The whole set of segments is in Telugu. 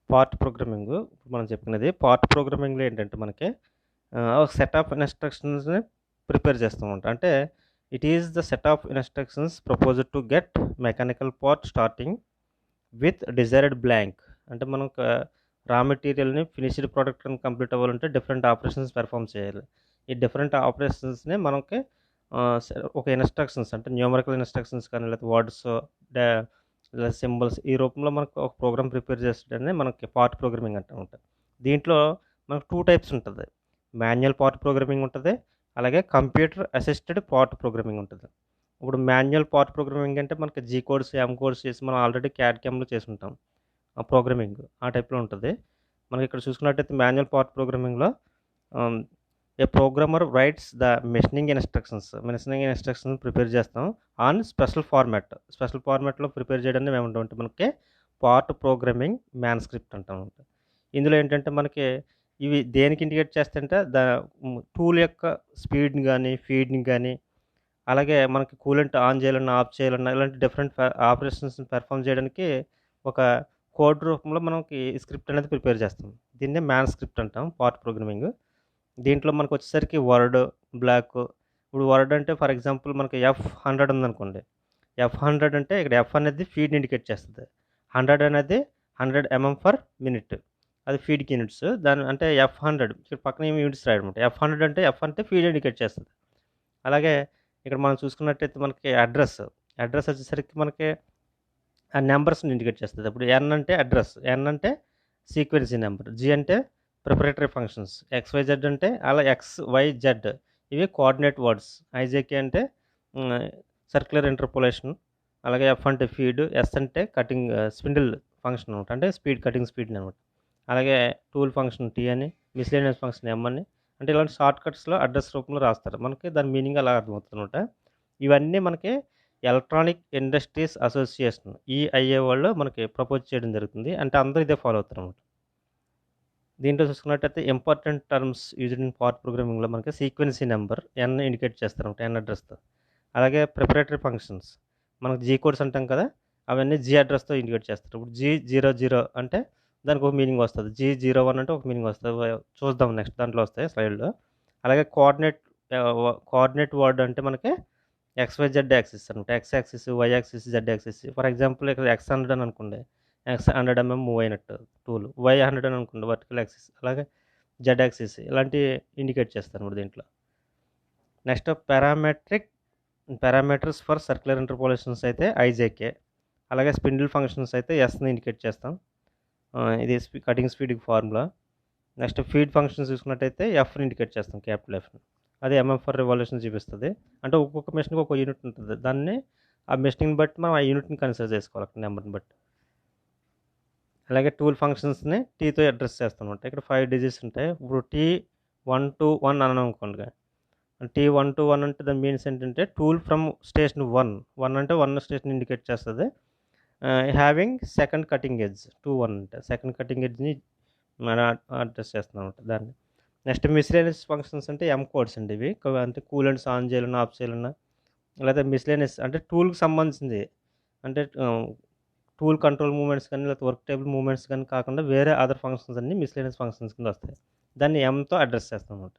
పార్ట్ ప్రోగ్రామింగు మనం చెప్పుకునేది. పార్ట్ ప్రోగ్రామింగ్‌లో ఏంటంటే మనకి ఒక సెట్ ఆఫ్ ఇన్‌స్ట్రక్షన్స్‌ని ప్రిపేర్ చేస్తామన్నమాట. అంటే it is the set of instructions proposed to get mechanical part starting with desired blank. అంటే మనం రా మెటీరియల్‌ని ఫినిష్డ్ ప్రొడక్ట్‌ని కంప్లీట్ అవ్వాలంటే డిఫరెంట్ ఆపరేషన్స్ పెర్ఫార్మ్ చేయాలి. ఈ డిఫరెంట్ ఆపరేషన్స్‌ని మనకి ఒక ఇన్‌స్ట్రక్షన్స్ అంటే న్యూమరికల్ ఇన్‌స్ట్రక్షన్స్ కానీ లేకపోతే వర్డ్స్ డా లేదా సింబల్స్ ఈ రూపంలో మనకు ఒక ప్రోగ్రామ్ ప్రిపేర్ చేసేదాన్ని మనకి పార్ట్ ప్రోగ్రామింగ్ అంటామన్నమాట. దీంట్లో మనకు 2 టైప్స్ ఉంటది. మాన్యువల్ పార్ట్ ప్రోగ్రామింగ్ ఉంటది. అలాగే కంప్యూటర్ అసిస్టెడ్ పార్ట్ ప్రోగ్రామింగ్ ఉంటది. ఇప్పుడు మాన్యువల్ పార్ట్ ప్రోగ్రామింగ్ అంటే మనకి జీ కోడ్స్, ఎం కోడ్స్ చేసి మనం ఆల్రెడీ క్యాడ్ క్యామ్‌లో చేసుంటాం. ఆ ప్రోగ్రామింగ్ ఆ టైప్‌లో ఉంటది. మనకి ఇక్కడ చూసుకున్నట్టయితే మాన్యువల్ పార్ట్ ప్రోగ్రామింగ్‌లో ah, a programmer writes the machining instructions prepare చేస్తాం ఆన్ స్పెషల్ ఫార్మాట్. స్పెషల్ ఫార్మాట్‌లో ప్రిపేర్ చేయడాన్ని ఏమంటామంటే మనకి పార్ట్ ప్రోగ్రామింగ్ మ్యాన్‌స్క్రిప్ట్ అంటామన్నమాట. ఇందులో ఏంటంటే మనకి ఇవి దేనికి ఇండికేట్ చేస్తాయంటే టూల్ యొక్క స్పీడ్‌ని గాని, ఫీడ్‌ని గాని, అలాగే మనకి కూలెంట్ ఆన్ చేయాలన్నా, ఆఫ్ చేయాలన్నా ఇలాంటి డిఫరెంట్ ఆపరేషన్స్‌ని పెర్ఫార్మ్ చేయడానికి ఒక కోడ్ రూపంలో మనకి స్క్రిప్ట్ అనేది ప్రిపేర్ చేస్తాం. దీన్నే మ్యాన్‌స్క్రిప్ట్ అంటాం పార్ట్ ప్రోగ్రామింగ్. దీంట్లో మనకొచ్చేసరికి వర్డ్, బ్లాక్. ఇప్పుడు వర్డ్ అంటే ఫర్ ఎగ్జాంపుల్ మనకి F100 ఉందనుకోండి. F100 అంటే ఇక్కడ F అనేది ఫీడ్‌ని ఇండికేట్ చేస్తది. 100 అనేది 100 ఎంఎం/మినిట్. అది ఫీడ్‌కి యూనిట్స్. దాని అంటే F100 ఇక్కడ పక్కన ఏమి యూనిట్స్ రాయడనమాట. F100 అంటే F అంటే ఫీడ్ ఇండికేట్ చేస్తది. అలాగే ఇక్కడ మనం చూసుకున్నట్టయితే మనకి అడ్రస్ వచ్చేసరికి మనకి ఆ నంబర్స్‌ని ఇండికేట్ చేస్తది. ఇప్పుడు ఎన్ అంటే అడ్రస్, ఎన్ అంటే సీక్వెన్సీ నంబర్, జీ అంటే ప్రిపరేటరీ ఫంక్షన్స్, ఎక్స్‌వైజెడ్ అంటే అలా ఎక్స్, వై, జెడ్ ఇవి కోఆర్డినేట్ వర్డ్స్. ఐజేకే అంటే హ్మ్, సర్క్యులర్ ఇంటర్పోలేషన్. అలాగే ఎఫ్ అంటే ఫీడ్, ఎస్ అంటే కటింగ్ స్పిండిల్ ఫంక్షన్ అనమాట. అంటే కటింగ్ స్పీడ్‌ని అనమాట. అలాగే టూల్ ఫంక్షన్ టీ అని, మిస్‌లేనియస్ ఫంక్షన్ ఎం అని. అంటే ఇలాంటి షార్ట్ కట్స్‌లో అడ్రస్ రూపంలో రాస్తారు. మనకి దాని మీనింగ్ అలా అర్థమవుతుందనమాట. ఇవన్నీ మనకి ఎలక్ట్రానిక్ ఇండస్ట్రీస్ అసోసియేషన్ ఈఐఏ వాళ్ళు మనకి ప్రపోజ్ చేయడం జరుగుతుంది. అంటే అందరూ ఇదే ఫాలో అవుతారనమాట. దీంట్లో చూసుకున్నట్టయితే important terms used in part ప్రోగ్రామింగ్‌లో మనకి సీక్వెన్సీ నంబర్ ఎన్ ఇండికేట్ చేస్తారనమాట. ఎన్ అడ్రస్‌తో. అలాగే ప్రిపరేటరీ ఫంక్షన్స్ మనకు జీ కోడ్స్ అంటాం కదా! అవన్నీ జీ అడ్రస్‌తో ఇండికేట్ చేస్తారు. ఇప్పుడు G00 అంటే దానికి ఒక మీనింగ్ వస్తది. G01 అంటే ఒక మీనింగ్ వస్తది. చూద్దాం నెక్స్ట్ దాంట్లో వస్తాయి స్లైడ్‌లో. అలాగే కోఆర్డినేట్ వర్డ్ అంటే మనకి ఎక్స్-వై-జెడ్ యాక్సిస్ అనమాట. X axis, Y axis, Z axis. For example ఇక్కడ X100 అని అనుకోండి. X 100 మూవ్ అయినట్టు టూల్. వై 100 అని అనుకోండి వర్టికల్ యాక్సిస్. అలాగే జెడ్ యాక్సిస్ ఇలాంటివి ఇండికేట్ చేస్తారన్నమాట దీంట్లో. Next parameters for circular interpolations అయితే ఐజేకే. అలాగే స్పిండిల్ ఫంక్షన్స్ అయితే ఎస్‌ని ఇండికేట్ చేస్తాం. ఇది కటింగ్ స్పీడ్‌కి ఫార్ములా. నెక్స్ట్ ఫీడ్ ఫంక్షన్స్ చూసుకున్నట్టయితే ఎఫ్‌ని ఇండికేట్ చేస్తాం, క్యాపిటల్ ఎఫ్‌ని. అది ఎంఎం ఫర్ రివాల్యూషన్ చూపిస్తది. అంటే ఒక్కొక్క మెషిన్‌కి ఒక్కో యూనిట్ ఉంటది. దాన్ని ఆ మెషిన్‌ని బట్టి మనం ఆ యూనిట్‌ని కన్సిడర్ చేసుకోవాలి అక్కడ నెంబర్‌ని బట్టి. అలాగే టూల్ ఫంక్షన్స్‌ని టీతో అడ్రెస్ చేస్తామన్నమాట. ఇక్కడ 5 డిజిట్స్ ఉంటాయి. ఇప్పుడు T121 అన్నామనుకోండి. T121 అంటే దాని మీనింగ్స్ ఏంటంటే టూల్ ఫ్రమ్ స్టేషన్ 1. 1 అంటే 1 స్టేషన్ ఇండికేట్ చేస్తది. హ్యావింగ్ సెకండ్ కటింగ్ ఎడ్జ్ 21 అంటే సెకండ్ కటింగ్ ఎడ్జ్‌ని మనం అడ్రెస్ చేస్తున్నామన్నమాట దాన్ని. నెక్స్ట్ మిస్‌లేనియస్ ఫంక్షన్స్ అంటే ఎం కోడ్స్ అండి ఇవి. అంటే కూలెంట్స్ ఆన్ చేయాలన్నా, ఆఫ్ చేయాలన్నా, లేదా మిస్‌లేనియస్ అంటే టూల్‌కి సంబంధించింది. అంటే టూల్ కంట్రోల్ మూవ్‌మెంట్స్ కానీ, లేకపోతే వర్క్ టేబుల్ మూవ్‌మెంట్స్ కానీ కాకుండా వేరే అదర్ ఫంక్షన్స్ అన్నీ మిస్‌లేనియస్ ఫంక్షన్స్ కింద వస్తాయి. దాన్ని ఎంతో అడ్రెస్ చేస్తామన్నమాట.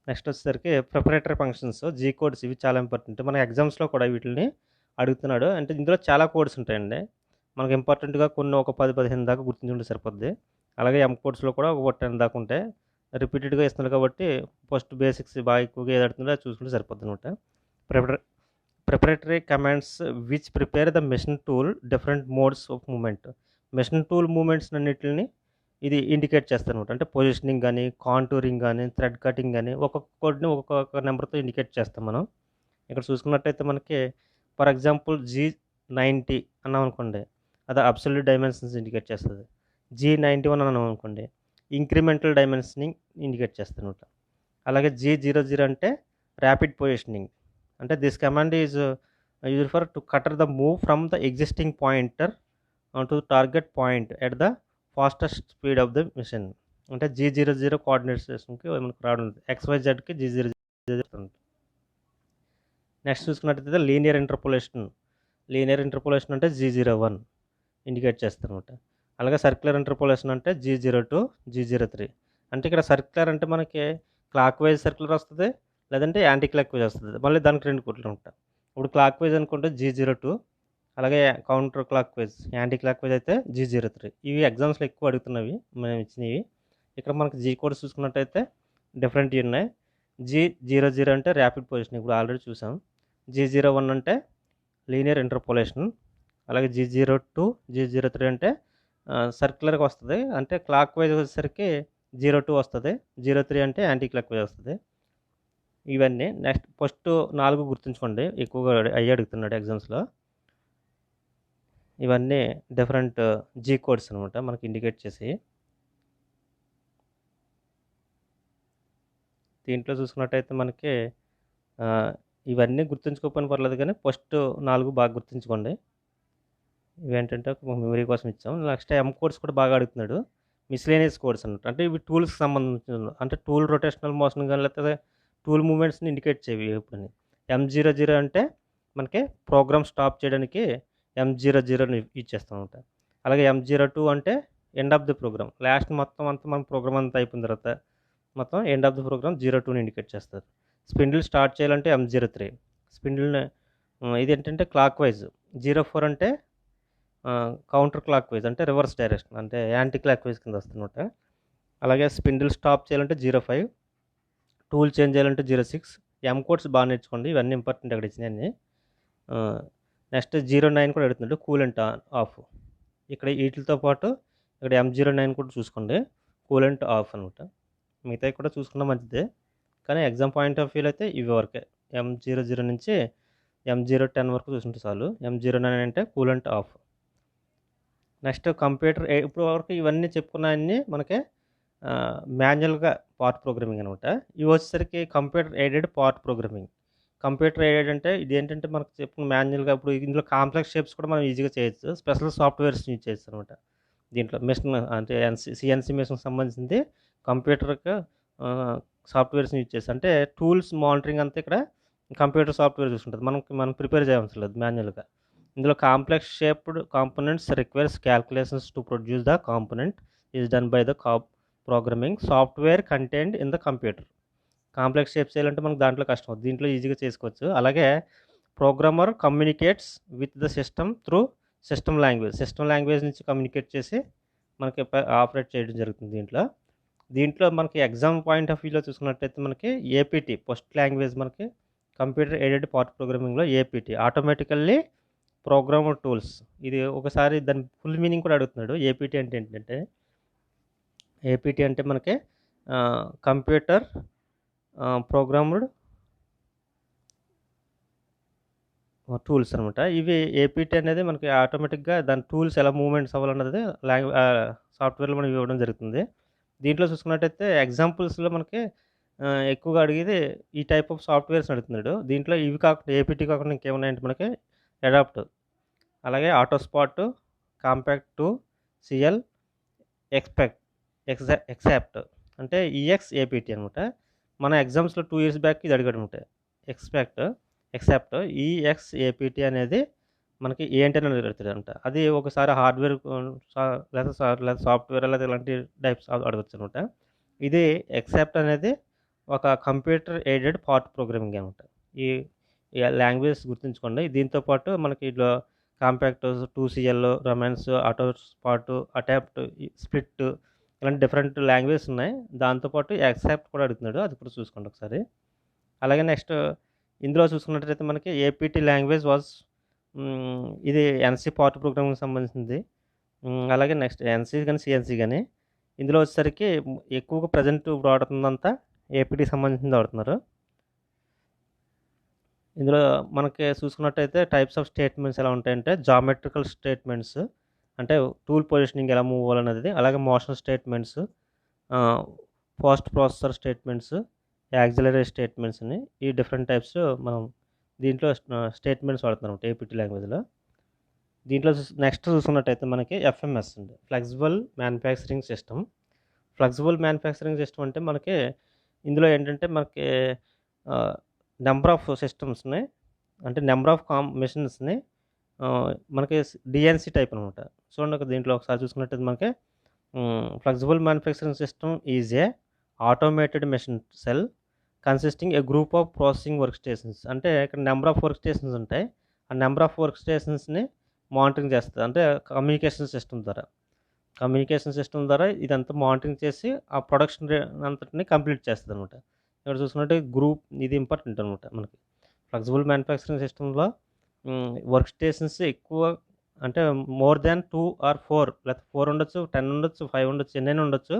నెక్స్ట్ వచ్చేసరికి ప్రిపరేటరీ ఫంక్షన్స్, జీ కోడ్స్ ఇవి చాలా ఇంపార్టెంట్. మన ఎగ్జామ్స్‌లో కూడా వీటిల్ని అడుగుతున్నాడు. అంటే ఇందులో చాలా కోడ్స్ ఉంటాయండి. మనకు ఇంపార్టెంట్‌గా కొన్ని ఒక 10, 15 దాకా గుర్తుంచుకుంటే సరిపోద్ది. అలాగే ఎం కోడ్స్‌లో కూడా ఒక 10 దాకా ఉంటాయి. రిపీటెడ్‌గా ఇస్తున్నారు కాబట్టి ఫస్ట్ బేసిక్స్ బాగా ఎక్కువగా ఏది అడుగుతుందో అది చూసుకుంటే సరిపోద్దనమాట. Prepare preparatory commands which prepare the machine tool different modes of movement. Machine tool movements అన్నిటిని ఇది ఇండికేట్ చేస్తదనమాట. అంటే పొజిషనింగ్ గాని, కాంటూరింగ్ గాని, థ్రెడ్ కటింగ్ గాని ఒక్కొక్క కోడ్‌ని ఒక్కొక్క నంబర్‌తో ఇండికేట్ చేస్తాం మనం. ఇక్కడ చూసుకున్నట్టయితే మనకి ఫర్ ఎగ్జాంపుల్ G90 అన్నామనుకోండి. అది అబ్సొల్యూట్ డైమెన్షన్స్ ఇండికేట్ చేస్తది. G91 అన్నామనుకోండి. ఇంక్రిమెంటల్ డైమెన్షనింగ్ ఇండికేట్ చేస్తదనమాట. అలాగే G00 అంటే ర్యాపిడ్ పొజిషనింగ్. అంటే this command is used for to cutter the move from the existing pointer to target point at the fastest speed of the machine. అంటే G00 కోఆర్డినేషన్‌కి మనకు రావడం XYZకి G00 చెప్తుంది. నెక్స్ట్ చూసుకున్నట్టయితే లీనియర్ ఇంటర్పోలేషన్ అంటే G01. ఇండికేట్ చేస్తారనమాట. అలాగే సర్క్యులర్ ఇంటర్పోలేషన్ అంటే G02, G03. అంటే ఇక్కడ సర్క్యులర్ అంటే మనకి క్లాక్ వైజ్ సర్క్యులర్ వస్తది. లేదంటే యాంటీ క్లాక్ వైజ్ వస్తది. మళ్ళీ దానికి 2 కోడ్లు ఉంటాయి. ఇప్పుడు క్లాక్ వైజ్ అనుకుంటే G02, అలాగే counter clock wise, anti clock wise అయితే G03. ఇవి ఎగ్జామ్స్‌లో ఎక్కువ అడుగుతున్నవి మేము ఇచ్చినవి. ఇక్కడ మనకి జీ కోడ్స్ చూసుకున్నట్టయితే డిఫరెంట్‌వి ఉన్నాయి. G00 అంటే ర్యాపిడ్ పొజిషనింగ్, ఇప్పుడు ఆల్రెడీ చూసాం. G01 అంటే లీనియర్ ఇంటర్పోలేషన్. అలాగే G02, G03 అంటే సర్క్యులర్‌గా వస్తది. అంటే క్లాక్ వైజ్ వచ్చేసరికి 02 వస్తది. 03 అంటే యాంటీ క్లాక్ వైజ్ వస్తది. ఇవన్నీ నెక్స్ట్ ఫస్ట్ 4 గుర్తుంచుకోండి. ఎక్కువగా అయ్యే అడుగుతున్నాడు ఎగ్జామ్స్‌లో. ఇవన్నీ డిఫరెంట్ జీ కోడ్స్ అనమాట మనకి ఇండికేట్ చేసి. దీంట్లో చూసుకున్నట్టయితే మనకి ఇవన్నీ గుర్తుంచుకోకపోయినా పర్లేదు కానీ ఫస్ట్ 4 బాగా గుర్తుంచుకోండి. ఇవేంటంటే మెమరీ కోసం ఇచ్చాం. నెక్స్ట్ ఎం కోడ్స్ కూడా బాగా అడుగుతున్నాడు. మిస్లేనియస్ కోడ్స్ అన్నట్టు. అంటే ఇవి టూల్స్‌కి సంబంధించినవి. అంటే టూల్ రొటేషనల్ మోషన్ గాని లేకపోతే టూల్ మూవ్‌మెంట్స్‌ని ఇండికేట్ చేయవి ఎప్పుడని. M00 అంటే మనకి ప్రోగ్రామ్ స్టాప్ చేయడానికి M00ని యూజ్ చేస్తామన్నమాట. అలాగే M02 అంటే end of the program. Last మొత్తం అంతా మన ప్రోగ్రామ్ అంతా అయిపోయిన తర్వాత మొత్తం ఎండ్ ఆఫ్ ది ప్రోగ్రామ్ 02ని ఇండికేట్ చేస్తారు. స్పిండిల్ స్టార్ట్ చేయాలంటే M03. స్పిండిల్‌ని ఇదేంటంటే క్లాక్ వైజ్. 04 అంటే కౌంటర్ క్లాక్ వైజ్, అంటే రివర్స్ డైరెక్షన్, అంటే యాంటీ క్లాక్ వైజ్ కింద వస్తుందన్నమాట. అలాగే స్పిండిల్ స్టాప్ చేయాలంటే 05. టూల్ చేంజ్ చేయాలంటే 06. ఎం కోడ్స్ బాగా నేర్చుకోండి. ఇవన్నీ ఇంపార్టెంట్ అక్కడ ఇచ్చినవన్నీ. నెక్స్ట్ 09 కూడా అడుగుతున్నాడు, కూలెంట్ ఆఫ్. ఇక్కడ వీటితో పాటు ఇక్కడ M09 కూడా చూసుకోండి, కూలెంట్ ఆఫ్ అనమాట. మిగతావి కూడా చూసుకున్నా మంచిదే, కానీ ఎగ్జామ్ పాయింట్ ఆఫ్ వ్యూలో అయితే ఇవి వరకే. M00 నుంచి M010 వరకు చూసుకుంటే చాలు. M09 అంటే కూలెంట్ ఆఫ్. నెక్స్ట్ కంప్యూటర్ ఇప్పుడు వరకు ఇవన్నీ చెప్పుకున్నవన్నీ మనకి మాన్యువల్గా పార్ట్ ప్రోగ్రామింగ్ అనమాట. ఇవి వచ్చేసరికి computer aided part programming. Computer aided అంటే ఇదేంటంటే మనకు చెప్పిన మాన్యువల్గా ఇప్పుడు ఇందులో కాంప్లెక్స్ షేప్స్ కూడా మనం ఈజీగా చేయొచ్చు. స్పెషల్ సాఫ్ట్వేర్స్ యూజ్ చేయొచ్చు అనమాట. దీంట్లో మిషన్ అంటే సిఎన్సి మిషన్కి సంబంధించింది కంప్యూటర్కి సాఫ్ట్వేర్స్ యూజ్ చేసి, అంటే టూల్స్ మానిటరింగ్ అంతా ఇక్కడ కంప్యూటర్ సాఫ్ట్వేర్ చూసుకుంటుంది. మనం ప్రిపేర్ చేయవలసిన లేదు మాన్యువల్గా. ఇందులో complex shaped components requires calculations to produce the component is done by the programming software content in the computer. Complex shapes చేయాలంటే మనకు దాంట్లో కష్టం అవుతుంది, దీంట్లో ఈజీగా చేసుకోవచ్చు. అలాగే programmer communicates with the system through system language నుంచి కమ్యూనికేట్ చేసి మనకి ఆపరేట్ చేయడం జరుగుతుంది. దీంట్లో మనకి ఎగ్జామ్ పాయింట్ ఆఫ్ వ్యూలో చూసుకున్నట్టయితే మనకి ఏపీటీ ఫస్ట్ లాంగ్వేజ్, మనకి కంప్యూటర్ ఎయిడెడ్ పార్ట్ ప్రోగ్రామింగ్లో ఏపీటీ ఆటోమేటికల్లీ ప్రోగ్రామర్ టూల్స్. ఇది ఒకసారి దాని ఫుల్ మీనింగ్ కూడా అడుగుతున్నాడు. ఏపీటీ అంటే ఏంటంటే, ఏపీటీ అంటే మనకి కంప్యూటర్ ప్రోగ్రామ్డ్ టూల్స్ అనమాట. ఇవి ఏపీటీ అనేది మనకి ఆటోమేటిక్గా దాని టూల్స్ ఎలా మూవ్మెంట్స్ అవ్వాలన్నది సాఫ్ట్వేర్లో మనం ఇవ్వడం జరుగుతుంది. దీంట్లో చూసుకున్నట్టయితే ఎగ్జాంపుల్స్లో మనకి ఎక్కువగా అడిగేది ఈ టైప్ ఆఫ్ సాఫ్ట్వేర్స్ అడుగుతున్నాడు. దీంట్లో ఇవి కాకుండా ఏపీటీ కాకుండా ఇంకేమున్నాయంటే మనకి అడాప్ట్, అలాగే ఆటోస్పాట్, కాంపాక్ట్, సిఎల్, ఎక్సెప్ట్ అంటే EXAPT అనమాట. మన ఎగ్జామ్స్లో 2 years బ్యాక్ ఇది అడిగాడు అనమాట. ఎక్సెప్ట్ EXAPT అనేది మనకి ఏంటి అని అడుగుతాడంట. అది ఒకసారి హార్డ్వేర్ లేదా సాఫ్ట్వేర్ లేదా ఇలాంటి టైప్స్ అడగచ్చు అనమాట. ఇది ఎక్సెప్ట్ అనేది ఒక కంప్యూటర్ ఎయిడెడ్ పార్ట్ ప్రోగ్రామింగ్ అనమాట. ఈ లాంగ్వేజ్ గుర్తుంచుకోండి. దీంతో పాటు మనకి ఇట్లా compact, 2CL, romance, autospot, adapt, split ఇలాంటి డిఫరెంట్ లాంగ్వేజెస్ ఉన్నాయి. దాంతోపాటు ఎక్సెప్ట్ కూడా అడుగుతున్నాడు, అది కూడా చూసుకోండి ఒకసారి. అలాగే నెక్స్ట్ ఇందులో చూసుకున్నట్లయితే మనకి ఏపీటీ లాంగ్వేజ్ వాజ్, ఇది ఎన్సీ పార్ట్ ప్రోగ్రామింగ్కి సంబంధించింది. అలాగే నెక్స్ట్ ఎన్సీ కానీ సిఎన్సీ కానీ ఇందులో వచ్చేసరికి ఎక్కువగా ప్రజెంట్ వాడుతుందంతా ఏపీటీకి సంబంధించింది వాడుతున్నారు. ఇందులో మనకి చూసుకున్నట్టయితే టైప్స్ ఆఫ్ స్టేట్మెంట్స్ ఎలా ఉంటాయంటే జామెట్రికల్ స్టేట్మెంట్స్, అంటే టూల్ పొజిషనింగ్ ఎలా మూవ్ అవ్వాలన్నది, అలాగే motion statements, post processor statements, auxiliary statements అని ఈ డిఫరెంట్ టైప్స్ మనం దీంట్లో స్టేట్మెంట్స్ వాడుతున్నాం ఏపీటీ లాంగ్వేజ్లో. దీంట్లో నెక్స్ట్ చూసుకున్నట్టయితే మనకి FMS ఉంది, flexible manufacturing system. Flexible manufacturing system అంటే మనకి ఇందులో ఏంటంటే మనకి నెంబర్ ఆఫ్ సిస్టమ్స్ని, అంటే నెంబర్ ఆఫ్ మిషన్స్ని మనకి డిఎన్సి టైప్ అనమాట. చూడండి ఒక దీంట్లో ఒకసారి చూసుకున్నట్టయితే మనకి flexible manufacturing system is a automated machine cell consisting A group of processing work stations. అంటే ఇక్కడ నెంబర్ ఆఫ్ వర్క్ స్టేషన్స్ ఉంటాయి. ఆ నెంబర్ ఆఫ్ వర్క్ స్టేషన్స్ని మానిటరింగ్ చేస్తుంది. అంటే కమ్యూనికేషన్ సిస్టమ్ ద్వారా ఇదంతా మానిటరింగ్ చేసి ఆ ప్రొడక్షన్ అంతటిని కంప్లీట్ చేస్తుంది అనమాట. ఇక్కడ చూసుకున్నట్టే గ్రూప్ ఇది ఇంపార్టెంట్ అనమాట మనకి. ఫ్లెక్సిబుల్ మ్యానుఫ్యాక్చరింగ్ సిస్టంలో వర్క్ స్టేషన్స్ ఎక్కువ, అంటే మోర్ దాన్ 2 or 4 లేకపోతే 4 ఉండొచ్చు, 10 ఉండొచ్చు, 5 ఉండొచ్చు, ఎన్నైనా ఉండొచ్చు.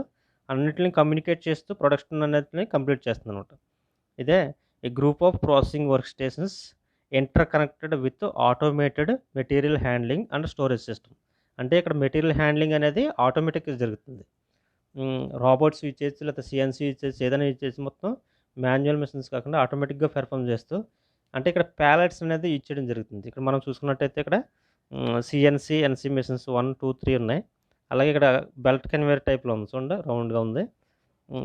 అన్నిటిని కమ్యూనికేట్ చేస్తూ ప్రొడక్షన్ అనేది కంప్లీట్ చేస్తుంది అనమాట. ఇదే ఈ group of processing work stations inter connected with automated material handling and storage system. అంటే ఇక్కడ మెటీరియల్ హ్యాండ్లింగ్ అనేది ఆటోమేటిక్గా జరుగుతుంది. రాబోట్స్ యూజ్ చేసి లేకపోతే సిఎన్సీ యూజ్ చేసి ఏదైనా యూజ్ చేసి మొత్తం మాన్యువల్ మిషన్స్ కాకుండా ఆటోమేటిక్గా పెర్ఫామ్ చేస్తూ, అంటే ఇక్కడ ప్యాలెట్స్ అనేది యూజ్ చేయడం జరుగుతుంది. ఇక్కడ మనం చూసుకున్నట్టయితే ఇక్కడ సిఎన్సీ ఎన్సీ మిషన్స్ 1, 2, 3 ఉన్నాయి. అలాగే ఇక్కడ బెల్ట్ కన్వేయర్ టైప్లో ఉంది, చూడండి రౌండ్గా ఉంది.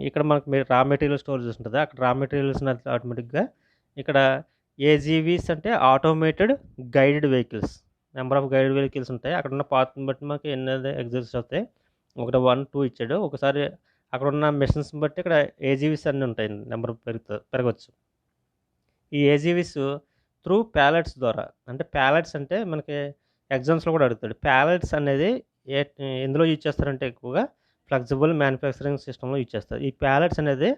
ఇక్కడ మనకు రా మెటీరియల్ స్టోరేజ్ ఉంటుంది. అక్కడ రా మెటీరియల్స్ ఆటోమేటిక్గా ఇక్కడ ఏజీవీస్ అంటే automated guided vehicles, number of guided vehicles ఉంటాయి. అక్కడ ఉన్న పాత్ని బట్టి మనకి ఎన్ని ఎగ్జిస్ట్ అవుతాయి. 1, 1, 2 ఇచ్చాడు. ఒకసారి అక్కడ ఉన్న మెషిన్స్ బట్టి ఇక్కడ ఏజీవీస్ అన్నీ ఉంటాయి, నెంబర్ పెరగవచ్చు. ఈ ఏజీవీస్ త్రూ ప్యాలెట్స్ ద్వారా, అంటే ప్యాలెట్స్ అంటే మనకి ఎగ్జామ్స్లో కూడా అడుగుతాడు. ప్యాలెట్స్ అనేది ఎందులో యూజ్ చేస్తారంటే ఎక్కువగా ఫ్లెక్సిబుల్ మ్యానుఫ్యాక్చరింగ్ సిస్టంలో యూజ్ చేస్తారు. ఈ ప్యాలెట్స్ అనేది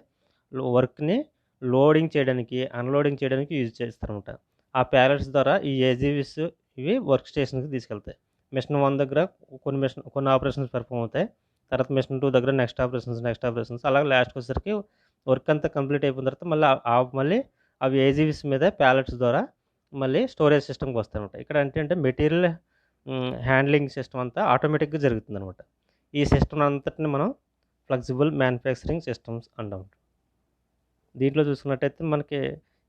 వర్క్ని లోడింగ్ చేయడానికి, అన్లోడింగ్ చేయడానికి యూజ్ చేస్తారనమాట. ఆ ప్యాలెట్స్ ద్వారా ఈ ఏజీవీస్ ఇవి వర్క్ స్టేషన్కి తీసుకెళ్తాయి. మిషన్ 1 దగ్గర కొన్ని ఆపరేషన్స్ పెర్ఫామ్ అవుతాయి. తర్వాత మిషన్ 2 దగ్గర నెక్స్ట్ ఆపరేషన్స్ అలాగే లాస్ట్కి వచ్చేసరికి వర్క్ అంతా కంప్లీట్ అయిపోయిన తర్వాత మళ్ళీ అవి ఏజీవీస్ మీద ప్యాలెట్స్ ద్వారా మళ్ళీ స్టోరేజ్ సిస్టమ్కి వస్తాయన్నమాట. ఇక్కడ అంటే మెటీరియల్ హ్యాండ్లింగ్ సిస్టమ్ అంతా ఆటోమేటిక్గా జరుగుతుంది అనమాట. ఈ సిస్టమ్ అంతటిని మనం ఫ్లెక్సిబుల్ మ్యానుఫ్యాక్చరింగ్ సిస్టమ్స్ అంటాం. దీంట్లో చూసుకున్నట్టయితే మనకి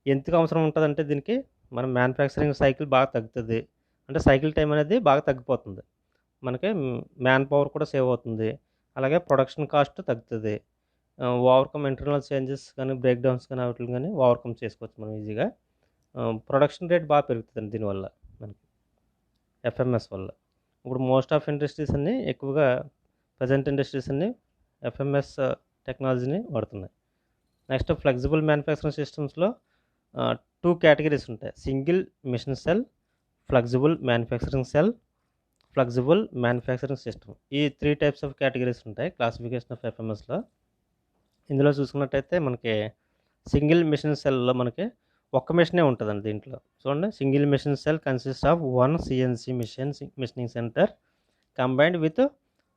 ఎందుకు అవసరం ఉంటుందంటే దీనికి మన మ్యానుఫ్యాక్చరింగ్ సైకిల్ బాగా తగ్గుతుంది. అంటే సైకిల్ టైం అనేది బాగా తగ్గిపోతుంది. మనకి మ్యాన్ పవర్ కూడా సేవ్ అవుతుంది. అలాగే ప్రొడక్షన్ కాస్ట్ తగ్గుతుంది. ఓవర్కమ్ ఇంటర్నల్ చేంజెస్ కానీ, బ్రేక్ డౌన్స్ కానీ వాటిని కానీ ఓవర్కమ్ చేసుకోవచ్చు మనం ఈజీగా. ప్రొడక్షన్ రేట్ బాగా పెరుగుతుంది దీనివల్ల మనకి ఎఫ్ఎంఎస్ వల్ల. ఇప్పుడు మోస్ట్ ఆఫ్ ఇండస్ట్రీస్ అన్నీ ఎక్కువగా ప్రజెంట్ ఇండస్ట్రీస్ అన్నీ ఎఫ్ఎంఎస్ టెక్నాలజీని వాడుతున్నాయి. నెక్స్ట్ ఫ్లెక్సిబుల్ మ్యానుఫ్యాక్చరింగ్ సిస్టమ్స్లో 2 కేటగిరీస్ ఉంటాయి. Single machine cell, flexible manufacturing cell, flexible manufacturing system. ఈ 3 types ఆఫ్ కేటగిరీస్ ఉంటాయి క్లాసిఫికేషన్ ఆఫ్ ఎఫ్ఎంఎస్లో. ఇందులో చూసుకున్నట్టయితే మనకి సింగిల్ మిషన్ సెల్లో మనకి ఒక్క మిషనే ఉంటుందండి. దీంట్లో చూడండి, single machine cell consist of 1 CNC machining centre combined with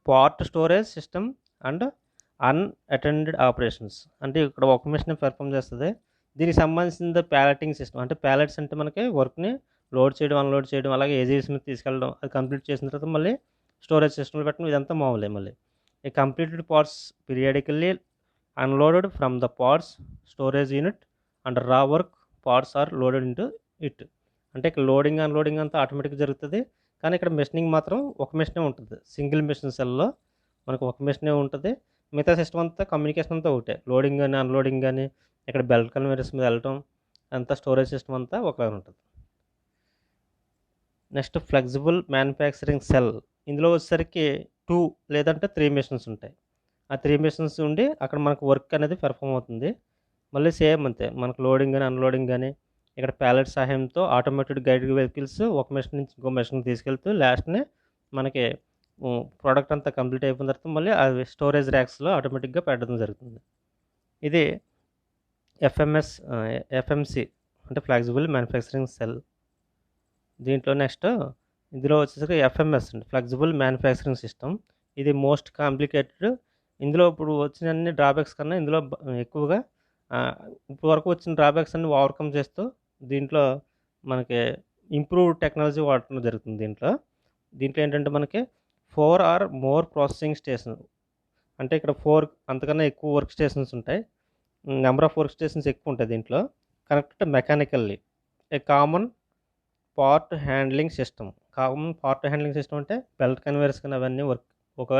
part storage system and unattended operations. అంటే ఇక్కడ ఒక మిషన్ పెర్ఫామ్ చేస్తుంది. దీనికి సంబంధించిన ప్యాలెటింగ్ సిస్టమ్, అంటే ప్యాలెట్స్ అంటే మనకి వర్క్ని లోడ్ చేయడం, అన్లోడ్ చేయడం, అలాగే ఏజీవీస్ మీద తీసుకెళ్ళడం, అది కంప్లీట్ చేసిన తర్వాత మళ్ళీ స్టోరేజ్ సిస్టమ్లో పెట్టడం, ఇదంతా మామూలే. మళ్ళీ ఈ completed parts periodically unloaded from the parts storage unit and raw work parts are loaded into it. అంటే ఇక్కడ లోడింగ్ అన్లోడింగ్ అంతా ఆటోమేటిక్గా జరుగుతుంది. కానీ ఇక్కడ మిషనింగ్ మాత్రం ఒక మిషనే ఉంటుంది. సింగిల్ మిషన్ సెల్లో మనకు ఒక మిషనే ఉంటుంది. మిగతా సిస్టమ్ అంతా కమ్యూనికేషన్ అంతా ఒకటే. లోడింగ్ కానీ, అన్లోడింగ్ కానీ, ఇక్కడ బెల్ట్ కన్వేయర్స్ మీద వెళ్ళటం అంతా స్టోరేజ్ సిస్టమ్ అంతా ఒకలాగా ఉంటుంది. Next flexible manufacturing cell. ఇందులో వచ్చేసరికి 2 లేదంటే 3 మిషన్స్ ఉంటాయి. ఆ 3 మిషన్స్ ఉండి అక్కడ మనకు వర్క్ అనేది పెర్ఫామ్ అవుతుంది. మళ్ళీ సేమ్ అంతే, మనకు లోడింగ్ కానీ, అన్లోడింగ్ కానీ, ఇక్కడ ప్యాలెట్ సహాయంతో ఆటోమేటెడ్ గైడెడ్ వెహికల్స్ ఒక మిషన్ నుంచి ఇంకో మిషన్ తీసుకెళ్తూ లాస్ట్ని మనకి ప్రోడక్ట్ అంతా కంప్లీట్ అయిపోయిన తర్వాత మళ్ళీ అవి స్టోరేజ్ ర్యాక్స్లో ఆటోమేటిక్గా పెట్టడం జరుగుతుంది. ఇది ఎఫ్ఎంసి అంటే ఫ్లెక్సిబుల్ మ్యానుఫ్యాక్చరింగ్ సెల్. దీంట్లో నెక్స్ట్ ఇందులో వచ్చేసరికి ఎఫ్ఎంఎస్ అంటే ఫ్లెక్సిబుల్ మ్యానుఫ్యాక్చరింగ్ సిస్టమ్. ఇది మోస్ట్ కాంప్లికేటెడ్. ఇందులో ఇప్పుడు వచ్చిన అన్ని డ్రాబ్యాక్స్ కన్నా ఇందులో ఎక్కువగా ఇప్పుడు వరకు వచ్చిన డ్రాబ్యాక్స్ అన్ని ఓవర్కమ్ చేస్తూ దీంట్లో మనకి ఇంప్రూవ్ టెక్నాలజీ వాడటం జరుగుతుంది. దీంట్లో ఏంటంటే మనకి 4 or more ప్రాసెసింగ్ స్టేషన్, అంటే ఇక్కడ 4 అంతకన్నా ఎక్కువ వర్క్ స్టేషన్స్ ఉంటాయి. నెంబర్ ఆఫ్ వర్క్ స్టేషన్స్ ఎక్కువ ఉంటాయి దీంట్లో. Connected mechanically a common part handling system. Common part handling system అంటే బెల్ట్ కన్వేయర్స్ కానీ అవన్నీ వర్క్ ఒక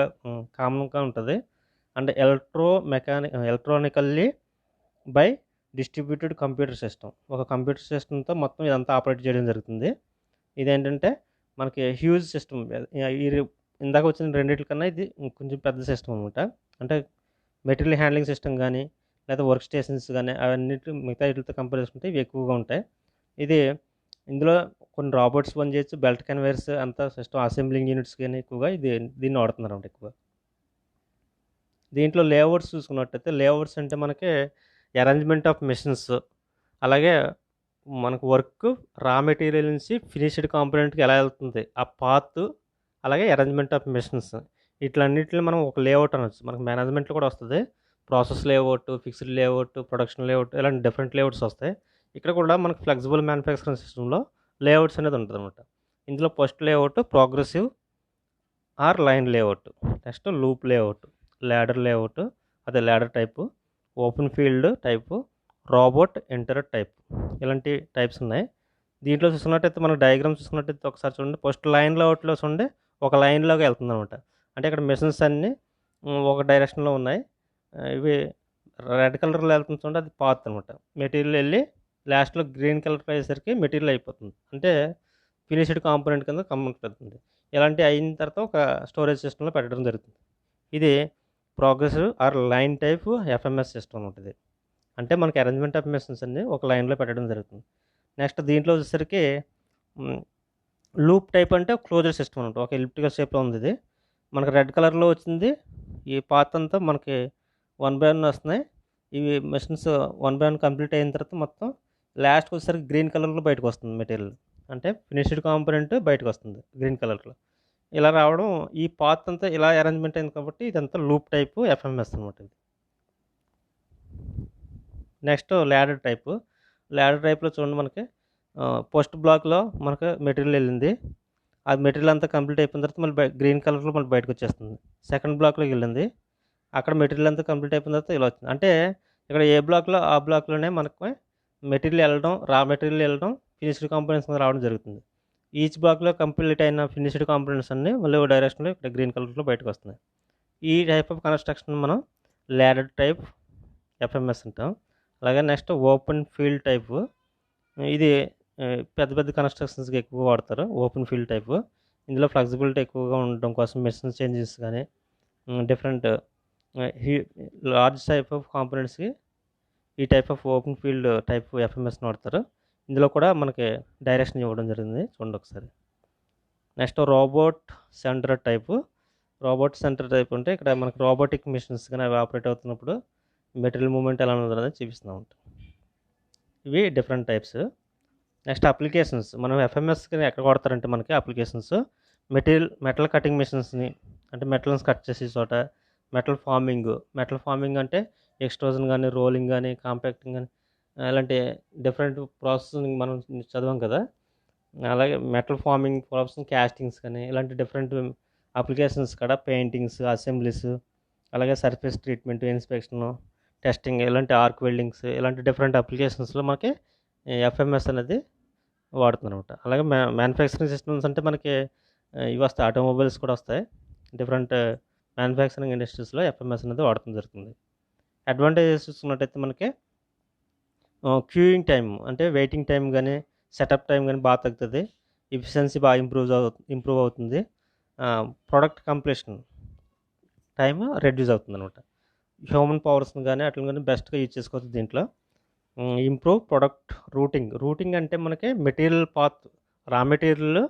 కామన్గా ఉంటుంది. And electronically by distributed computer system. ఒక కంప్యూటర్ సిస్టమ్తో మొత్తం ఇదంతా ఆపరేట్ చేయడం జరుగుతుంది. ఇదేంటంటే మనకి హ్యూజ్ సిస్టమ్. ఇది ఇందాక వచ్చిన రెండిట్ల కన్నా ఇది కొంచెం పెద్ద సిస్టమ్ అనమాట. అంటే మెటీరియల్ హ్యాండ్లింగ్ సిస్టమ్ గానీ, లేదా వర్క్ స్టేషన్స్ గానీ అవన్నిటి మిగతా వీటితో కంపేర్ చేసుకుంటే ఇవి ఎక్కువగా ఉంటాయి. ఇది ఇందులో కొన్ని రోబోట్స్ పనిచేయొచ్చు. బెల్ట్ కన్వేయర్స్ అంతా సిస్టమ్ అసెంబ్లింగ్ యూనిట్స్ గానీ ఎక్కువగా దీన్ని వాడుతున్నారన్నమాట ఎక్కువ. దీంట్లో లేఅవుట్స్ చూసుకున్నట్టయితే లేఅవుట్స్ అంటే మనకి అరేంజ్‌మెంట్ ఆఫ్ మెషిన్స్, అలాగే మనకు వర్క్ రా మెటీరియల్ నుంచి ఫినిష్డ్ కాంపోనెంట్‌కి ఎలా వెళ్తుంది ఆ పాత్, అలాగే అరేంజ్‌మెంట్ ఆఫ్ మెషిన్స్ వీటిలన్నిటిని మనం ఒక లేఅవుట్ అనొచ్చు. మనకు మేనేజ్మెంట్‌లో కూడా వస్తది. Process layout, fixed layout, production layout ఇలాంటి డిఫరెంట్ లేఅవుట్స్ వస్తాయి. ఇక్కడ కూడా మనకు ఫ్లెక్సిబుల్ మ్యానుఫ్యాక్చరింగ్ సిస్టమ్‌లో లేఅవుట్స్ అనేది ఉంటదనమాట. ఇందులో first layout progressive or line layout, next loop layout, ladder layout అదే ladder type, open field type, robot enter type ఇలాంటి టైప్స్ ఉన్నాయి. దీంట్లో చూసుకున్నట్టయితే మనకు డయాగ్రామ్ చూసుకున్నట్టయితే ఒకసారి చూడండి. ఫస్ట్ లైన్ లేఅవుట్లో చూడండి ఒక లైన్‌లోకి వెళ్తుందనమాట. అంటే ఇక్కడ మెషిన్స్ అన్నీ ఒక డైరెక్షన్‌లో ఉన్నాయి. ఇవి రెడ్ కలర్‌లో వెళ్తుంది చూడండి అది పాత్ అనమాట. మెటీరియల్ వెళ్ళి లాస్ట్‌లో గ్రీన్ కలర్ అయ్యేసరికి మెటీరియల్ అయిపోతుంది. అంటే ఫినిష్డ్ కాంపోనెంట్ కింద కంప్లీట్ అవుతుంది. ఇలాంటివి అయిన తర్వాత ఒక స్టోరేజ్ సిస్టమ్‌లో పెట్టడం జరుగుతుంది. ఇది progressive or line type FMS system అనమాట ఇది. అంటే మనకి అరేంజ్‌మెంట్ ఆఫ్ మెషిన్స్ అన్ని ఒక లైన్‌లో పెట్టడం జరుగుతుంది. నెక్స్ట్ దీంట్లో వచ్చేసరికి లూప్ టైప్ అంటే క్లోజ్డ్ సిస్టమ్ అనమాట. ఒక ఎలిప్టికల్ షేప్‌లో ఉంది ఇది. మనకు రెడ్ కలర్‌లో వచ్చింది. ఈ పాత్ అంతా మనకి 1 బై 1 వస్తున్నాయి. ఇవి మెషిన్స్ 1 బై 1 కంప్లీట్ అయిన తర్వాత మొత్తం లాస్ట్‌కి వచ్చేసరికి గ్రీన్ కలర్‌లో బయటకొస్తుంది మెటీరియల్. అంటే ఫినిష్డ్ కాంపోనెంట్ బయటకొస్తుంది గ్రీన్ కలర్‌లో. ఇలా రావడం ఈ పాత్ అంతా ఇలా అరేంజ్‌మెంట్ అయింది కాబట్టి ఇదంతా లూప్ టైపు ఎఫ్ఎంఎస్ అనమాట ఇది. Next ladder type. ల్యాడర్ టైప్‌లో చూడండి మనకి ఫస్ట్ బ్లాక్‌లో మనకు మెటీరియల్ వెళ్ళింది. ఆ మెటీరియల్ అంతా కంప్లీట్ అయిపోయిన తర్వాత మళ్ళీ గ్రీన్ కలర్‌లో మళ్ళీ బయటకొచ్చేస్తుంది. సెకండ్ బ్లాక్‌లోకి వెళ్ళింది. అక్కడ మెటీరియల్ అంతా కంప్లీట్ అయిపోయిన తర్వాత ఇలా వచ్చింది. అంటే ఇక్కడ ఏ బ్లాక్‌లో ఆ బ్లాక్‌లోనే మనకు మెటీరియల్ వెళ్ళడం, రా మెటీరియల్ వెళ్ళడం, ఫినిష్డ్ కాంపోనెంట్స్ మీద రావడం జరుగుతుంది. ఈచ్ బ్లాక్‌లో కంప్లీట్ అయిన ఫినిష్డ్ కాంపోనెంట్స్ అన్నీ మళ్ళీ ఒక డైరెక్షన్‌లో ఇక్కడ గ్రీన్ కలర్‌లో బయటకొస్తున్నాయి. ఈ టైప్ ఆఫ్ కన్‌స్ట్రక్షన్ మనం ల్యాడర్ టైప్ ఎఫ్ఎంఎస్ అంటాం. అలాగే నెక్స్ట్ ఓపెన్ ఫీల్డ్ టైపు. ఇది పెద్ద పెద్ద కన్‌స్ట్రక్షన్స్‌కి ఎక్కువగా వాడతారు ఓపెన్ ఫీల్డ్ టైపు. ఇందులో ఫ్లెక్సిబిలిటీ ఎక్కువగా ఉండడం కోసం మెషిన్ చేంజెస్ గానీ, different he large type of కాంపోనెంట్స్‌కి ఈ type of open field type ఎఫ్ఎంఎస్‌ని వాడతారు. ఇందులో కూడా మనకి డైరెక్షన్ ఇవ్వడం జరిగింది చూడండి ఒకసారి. Next robot center type. Robot center type అంటే ఇక్కడ మనకి రోబోటిక్ మెషిన్స్ గానీ అవి ఆపరేట్ అవుతున్నప్పుడు మెటీరియల్ మూవ్‌మెంట్ ఎలా ఉందనేది చూపిస్తా ఉంటాం. ఇవి డిఫరెంట్ టైప్స్. Next applications. మనం ఎఫ్ఎంఎస్‌కి ఎక్కడ వాడతారంటే మనకి అప్లికేషన్స్ మెటల్ కటింగ్ మెషిన్స్‌ని అంటే మెటల్స్ కట్ చేసే చోట, మెటల్ ఫార్మింగ్ అంటే ఎక్స్‌ట్రూజన్ గానీ, రోలింగ్ గానీ, కాంపాక్టింగ్ గానీ ఇలాంటి డిఫరెంట్ ప్రాసెస్‌ని మనం చదివాం కదా! అలాగే మెటల్ ఫార్మింగ్ ప్రాసెస్, కాస్టింగ్స్ కానీ ఇలాంటి డిఫరెంట్ అప్లికేషన్స్ కాడ పెయింటింగ్స్, అసెంబ్లీస్, అలాగే సర్ఫేస్ ట్రీట్మెంట్, ఇన్స్పెక్షను, టెస్టింగ్ ఇలాంటి ఆర్క్ వెల్డింగ్స్ ఇలాంటి డిఫరెంట్ అప్లికేషన్స్‌లో మనకి ఎఫ్ఎంఎస్ అనేది వాడుతున్నారనమాట. అలాగే మ్యానుఫ్యాక్చరింగ్ సిస్టమ్స్ అంటే మనకి ఇవి వస్తాయి. ఆటోమొబైల్స్ కూడా వస్తాయి. డిఫరెంట్ మ్యానుఫ్యాక్చరింగ్ ఇండస్ట్రీస్‌లో ఎఫ్ఎంఎస్ అనేది వాడటం జరుగుతుంది. అడ్వాంటేజెస్ చూసుకున్నట్టయితే మనకి క్యూయింగ్ టైమ్ అంటే వెయిటింగ్ టైమ్ గానీ, సెటప్ టైమ్ గానీ బాగా తగ్గుతది. ఎఫిషియన్సీ బాగా ఇంప్రూవ్ అవుతుంది. ప్రొడక్ట్ కంప్లీషన్ టైమ్ రెడ్యూస్ అవుతుందనమాట. హ్యూమన్ పవర్స్‌ని గానీ ఆటిల్ని గానీ బెస్ట్‌గా యూజ్ చేసుకోవచ్చు దీంట్లో. ఇంప్రూవ్ ప్రొడక్ట్ రూటింగ్ అంటే మనకి material path, raw material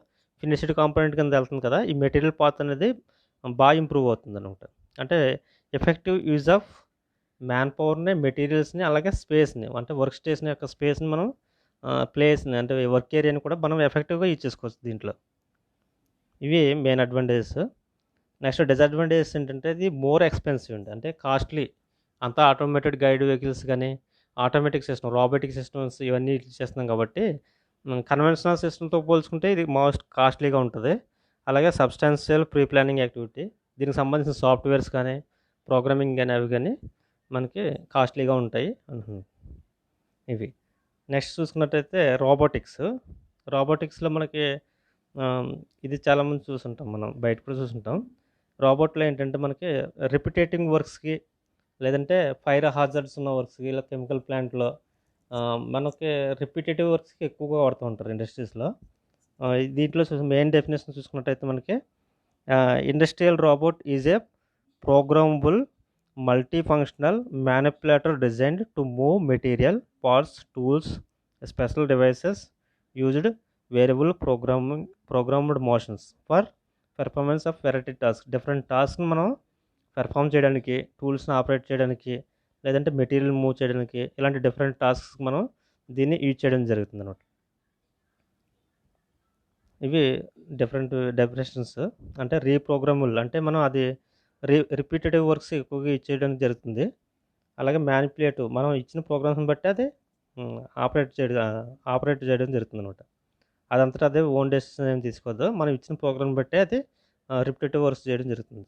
finished component కింద వెళ్తుంది కదా! ఈ మెటీరియల్ పాత్ అనేది బాగా ఇంప్రూవ్ అవుతుందనమాట. అంటే ఎఫెక్టివ్ యూజ్ ఆఫ్ మ్యాన్ పవర్‌ని, మెటీరియల్స్‌ని అలాగే స్పేస్‌ని అంటే వర్క్ స్టేషన్ యొక్క స్పేస్‌ని మనం ప్లేస్‌ని అంటే వర్క్ ఏరియాని కూడా మనం ఎఫెక్టివ్‌గా యూజ్ చేసుకోవచ్చు దీంట్లో. ఇవి మెయిన్ అడ్వాంటేజెస్. నెక్స్ట్ డిసడ్వాంటేజెస్ ఏంటంటే ఇది మోర్ ఎక్స్‌పెన్సివ్ అండి. అంటే కాస్ట్‌లీ. అంతా ఆటోమేటెడ్ గైడ్ వెహికల్స్ గానీ, ఆటోమేటిక్ సిస్టమ్, రోబోటిక్ సిస్టమ్స్ ఇవన్నీ యూజ్ చేస్తున్నాం కాబట్టి కన్వెన్షనల్ సిస్టమ్‌తో పోల్చుకుంటే ఇది మోస్ట్ కాస్ట్‌లీగా ఉంటది. అలాగే సబ్స్టాన్షియల్ ప్రీ ప్లానింగ్ యాక్టివిటీ. దీనికి సంబంధించిన సాఫ్ట్‌వేర్స్ కానీ, ప్రోగ్రామింగ్ గానీ అవి గానీ మనకి కాస్ట్‌లీగా ఉంటాయి. ఇవి. నెక్స్ట్ చూసుకున్నట్టయితే రోబోటిక్స్‌లో మనకి ఇది చాలామంది చూసుంటాం మనం. బయట కూడా చూసుంటాం. రోబోట్‌లో ఏంటంటే మనకి రిపిటేటింగ్ వర్క్స్‌కి లేదంటే ఫైర్ హాజార్డ్స్ ఉన్న వర్క్స్‌కి ఇలా కెమికల్ ప్లాంట్‌లో మనకి రిపిటేటివ్ వర్క్స్‌కి ఎక్కువగా వాడుతూ ఉంటారు ఇండస్ట్రీస్‌లో. దీంట్లో మెయిన్ డెఫినేషన్ చూసుకున్నట్టయితే మనకి industrial robot is a programmable multifunctional manipulator designed to move material parts tools special devices used variable programmed motions for performance of variety task. Different టాస్క్ని మనం పెర్ఫామ్ చేయడానికి, టూల్స్ని ఆపరేట్ చేయడానికి, లేదంటే మెటీరియల్ మూవ్ చేయడానికి, ఇలాంటి డిఫరెంట్ టాస్క్స్ మనం దీన్ని యూజ్ చేయడం జరుగుతుంది అన్నమాట. ఇవి డిఫరెంట్ డెఫినేషన్స్. అంటే రీప్రోగ్రామబుల్ అంటే మనం అది రిపీటెటివ్ వర్క్స్ ఎక్కువగా ఇచ్చేయడానికి జరుగుతుంది. అలాగే మ్యానిపులేటివ్ మనం ఇచ్చిన ప్రోగ్రామ్స్ని బట్టి అది ఆపరేట్ చేయడం జరుగుతుంది అనమాట. అదంతటా అదే ఓన్ డెసిషన్ ఏం తీసుకోవద్దు, మనం ఇచ్చిన ప్రోగ్రామ్ బట్టే అది రిపీటెటివ్ వర్క్స్ చేయడం జరుగుతుంది.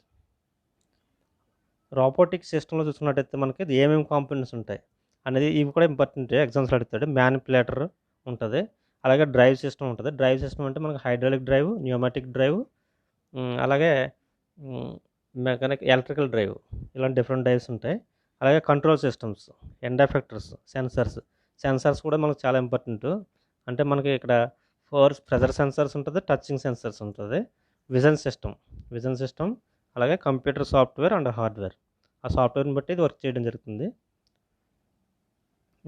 రోబోటిక్ సిస్టంలో చూసుకున్నట్టయితే మనకి ఏమేమి కాంపోనెంట్స్ ఉంటాయి అనేది ఇవి కూడా ఇంపార్టెంట్, ఎగ్జామ్స్లో అడుగుతాడు. మ్యానిపులేటర్ ఉంటుంది, అలాగే డ్రైవ్ సిస్టమ్ ఉంటుంది. డ్రైవ్ సిస్టమ్ అంటే మనకి హైడ్రాలిక్ డ్రైవ్, న్యూమాటిక్ డ్రైవ్, అలాగే ఎలక్ట్రికల్ డ్రైవ్, ఇలాంటి డిఫరెంట్ డ్రైవ్స్ ఉంటాయి. అలాగే control systems, end effectors, sensors కూడా మనకు చాలా ఇంపార్టెంట్. అంటే మనకి ఇక్కడ ఫోర్స్ ప్రెజర్ సెన్సర్స్ ఉంటుంది, టచింగ్ సెన్సర్స్ ఉంటుంది, విజన్ సిస్టమ్, అలాగే కంప్యూటర్ సాఫ్ట్వేర్ అండ్ హార్డ్వేర్. ఆ సాఫ్ట్వేర్ని బట్టి ఇది వర్క్ చేయడం జరుగుతుంది.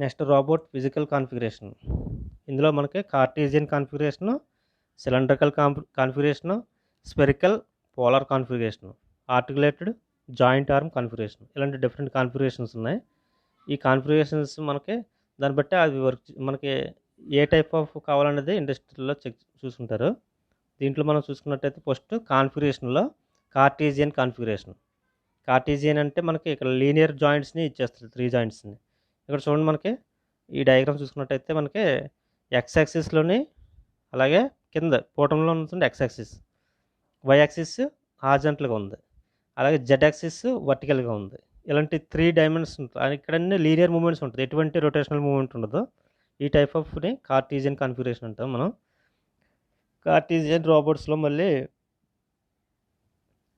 Next robot physical configuration. ఇందులో మనకి Cartesian configuration, cylindrical configuration, spherical polar configuration, articulated joint arm configuration, ఇలాంటి డిఫరెంట్ కాన్ఫిగరేషన్స్ ఉన్నాయి. ఈ కాన్ఫిగరేషన్స్ మనకి దాన్ని బట్టి అది వర్క్ మనకి ఏ టైప్ ఆఫ్ కావాలనేది ఇండస్ట్రీలో చూసుకుంటారు. దీంట్లో మనం చూసుకున్నట్టయితే ఫస్ట్ కాన్ఫిగరేషన్లో కార్టీజియన్ అంటే మనకి ఇక్కడ లీనియర్ జాయింట్స్ని ఇచ్చేస్తారు, 3 జాయింట్స్ని. ఇక్కడ చూడండి, మనకి ఈ డయాగ్రామ్ చూసుకున్నట్టయితే మనకి ఎక్స్ యాక్సిస్లోని, అలాగే కింద పోటంలో ఉంటుంది ఎక్స్ యాక్సిస్, వై యాక్సిస్ హారిజాంటల్గా ఉంది, అలాగే జెడ్ యాక్సిస్ వర్టికల్గా ఉంది. ఇలాంటి 3 డైమెన్షన్స్ ఉంటాయి. ఇక్కడ అన్ని లీనియర్ మూమెంట్స్ ఉంటుంది, ఎటువంటి రొటేషనల్ మూమెంట్ ఉండదు. ఈ టైప్ ఆఫ్ని కార్టీజియన్ కాన్ఫిగరేషన్ అంటాం మనం. కార్టీజియన్ రోబోట్స్లో మళ్ళీ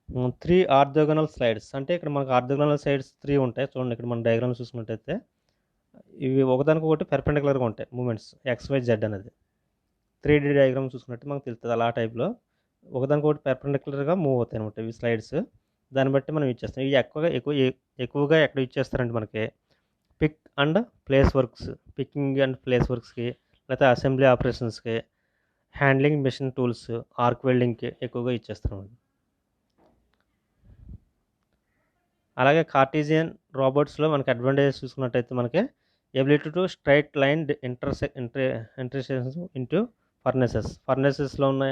3 ఆర్థోగోనల్ సైడ్స్, అంటే ఇక్కడ మనకు ఆర్థోగోనల్ సైడ్స్ 3 ఉంటాయి. చూడండి, ఇక్కడ మన డయాగ్రామ్ చూసుకున్నట్టయితే ఇవి ఒకదానికొకటి పెర్పెండికులర్గా ఉంటాయి మూమెంట్స్, XYZ అనేది 3D డయాగ్రామ్ చూసుకున్నట్టు మనకు తెలుస్తుంది. అలా టైప్లో ఒకదానికొకటి పెర్పెండికులర్గా మూవ్ అవుతాయి అనమాట ఇవి స్లైడ్స్. దాన్ని బట్టి మనం యూజ్ చేస్తాం. ఇవి ఎక్కువగా ఎక్కడ యూజ్ చేస్తారంటే మనకి పికింగ్ అండ్ ప్లేస్ వర్క్స్కి, లేకపోతే అసెంబ్లీ ఆపరేషన్స్కి, హ్యాండ్లింగ్ మెషిన్ టూల్స్, ఆర్క్ వెల్డింగ్కి ఎక్కువగా యూజ్ చేస్తాం. అలాగే కార్టీజియన్ రోబోట్స్లో మనకి అడ్వాంటేజెస్ చూసుకున్నట్టయితే మనకి ability to straight line intersections into ఫర్నెసెస్లో ఉన్న